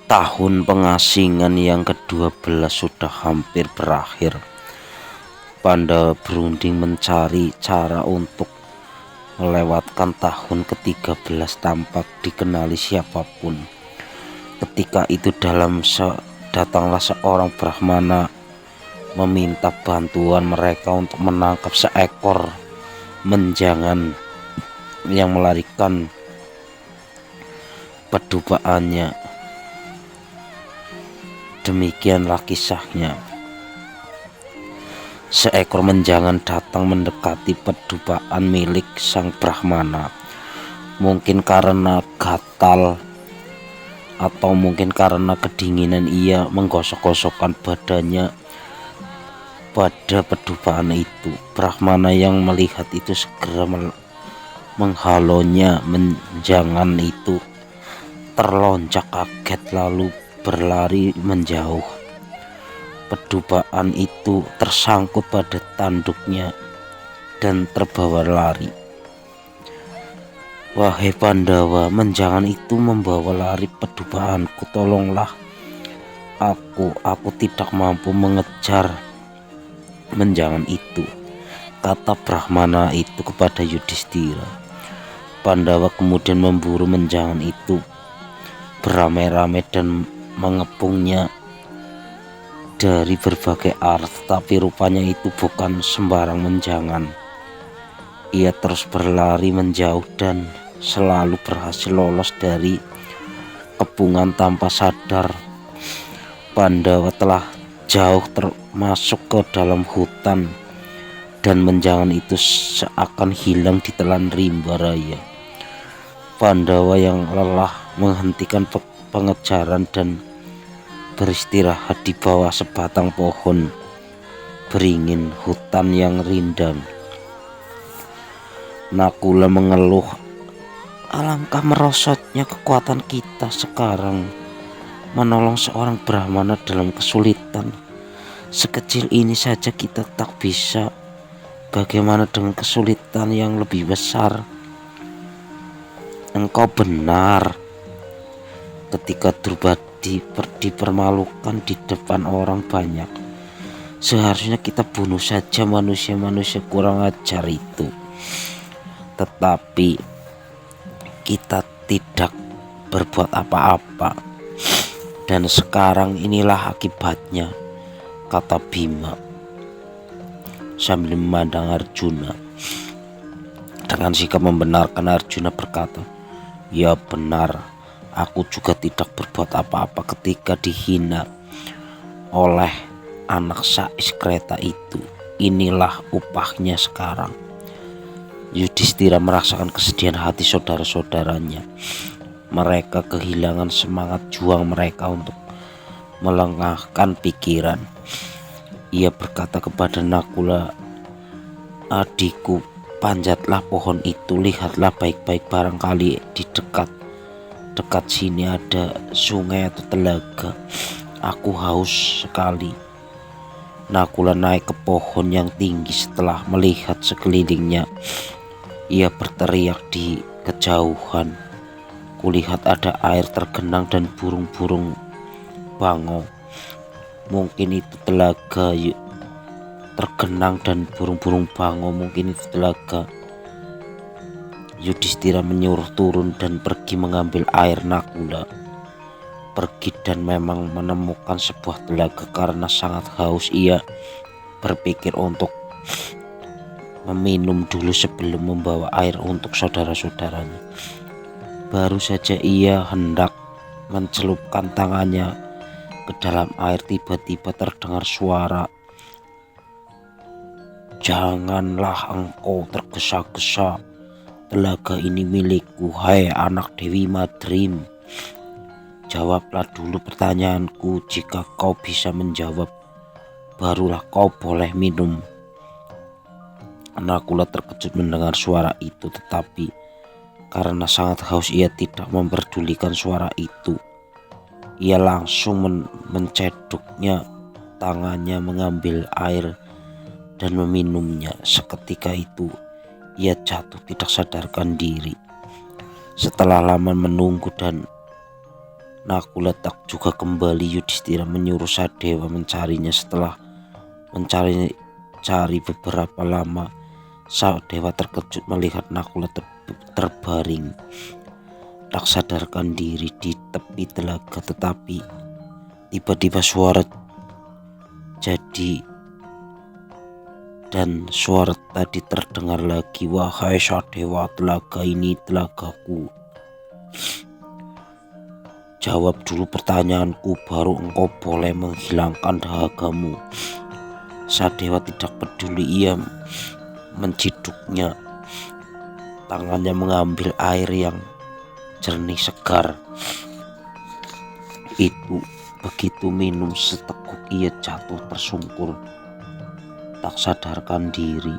Tahun pengasingan yang ke-12 sudah hampir berakhir. Pandawa berunding mencari cara untuk melewatkan tahun ke-13 tanpa dikenali siapapun. Ketika itu datanglah seorang Brahmana meminta bantuan mereka untuk menangkap seekor menjangan yang melarikan pedubaannya. Demikianlah kisahnya. Seekor menjangan datang mendekati pedubaan milik sang Brahmana. Mungkin karena gatal atau mungkin karena kedinginan, ia menggosok-gosokkan badannya pada pedubaan itu. Brahmana yang melihat itu segera menghalonya. Menjangan itu terlonjak kaget lalu berlari menjauh. Pedubaan itu tersangkut pada tanduknya dan terbawa lari. Wahai Pandawa, menjangan itu membawa lari pedubaanku. Tolonglah aku tidak mampu mengejar menjangan itu, kata Brahmana itu kepada Yudhistira. Pandawa kemudian memburu menjangan itu beramai-ramai dan mengepungnya dari berbagai arah, tetapi rupanya itu bukan sembarang menjangan. Ia terus berlari menjauh dan selalu berhasil lolos dari kepungan. Tanpa sadar, Pandawa telah jauh termasuk ke dalam hutan dan menjangan itu seakan hilang ditelan rimba raya. Pandawa yang lelah menghentikan pengejaran dan beristirahat di bawah sebatang pohon beringin hutan yang rindang. Nakula mengeluh, alangkah merosotnya kekuatan kita sekarang menolong seorang Brahmana dalam kesulitan. Sekecil ini saja kita tak bisa, bagaimana dengan kesulitan yang lebih besar? Engkau benar. Ketika Drupadi dipermalukan di depan orang banyak, seharusnya kita bunuh saja manusia-manusia kurang ajar itu. Tetapi kita tidak berbuat apa-apa, dan sekarang inilah akibatnya, kata Bima sambil memandang Arjuna. Dengan sikap membenarkan, Arjuna berkata, ya benar, aku juga tidak berbuat apa-apa ketika dihina oleh anak Sais Kreta itu. Inilah upahnya sekarang. Yudhistira merasakan kesedihan hati saudara-saudaranya. Mereka kehilangan semangat juang mereka untuk melengahkan pikiran. Ia berkata kepada Nakula, adikku, panjatlah pohon itu, lihatlah baik-baik, barangkali di dekat sini ada sungai atau telaga. Aku haus sekali. Nakula naik ke pohon yang tinggi. Setelah melihat sekelilingnya, ia berteriak di kejauhan, kulihat ada air tergenang dan burung-burung bangau. Mungkin itu telaga. Tergenang dan burung-burung bangau, mungkin itu telaga. Yudhistira menyuruh turun dan pergi mengambil air. Nakula pergi dan memang menemukan sebuah telaga. Karena sangat haus, ia berpikir untuk meminum dulu sebelum membawa air untuk saudara-saudaranya. Baru saja ia hendak mencelupkan tangannya ke dalam air, tiba-tiba terdengar suara, janganlah engkau tergesa-gesa, telaga ini milikku, hai anak Dewi Madrim. Jawablah dulu pertanyaanku, jika kau bisa menjawab, barulah kau boleh minum. Nakula terkejut mendengar suara itu, tetapi karena sangat haus ia tidak memperdulikan suara itu. Ia langsung menceduknya tangannya, mengambil air dan meminumnya. Seketika itu ia jatuh tidak sadarkan diri. Setelah lama menunggu dan Nakula tak juga kembali. Yudhistira menyuruh Sadewa mencarinya. Setelah mencari beberapa lama, Sadewa terkejut melihat Nakula terbaring tak sadarkan diri di tepi telaga. Tetapi tiba-tiba suara tadi terdengar lagi. Wahai Sadewa, telaga ini telagaku. Jawab dulu pertanyaanku, baru engkau boleh menghilangkan dahagamu. Sadewa tidak peduli. Ia menciduknya. Tangannya mengambil air yang jernih segar. Begitu minum seteguk, ia jatuh tersungkur tak sadarkan diri.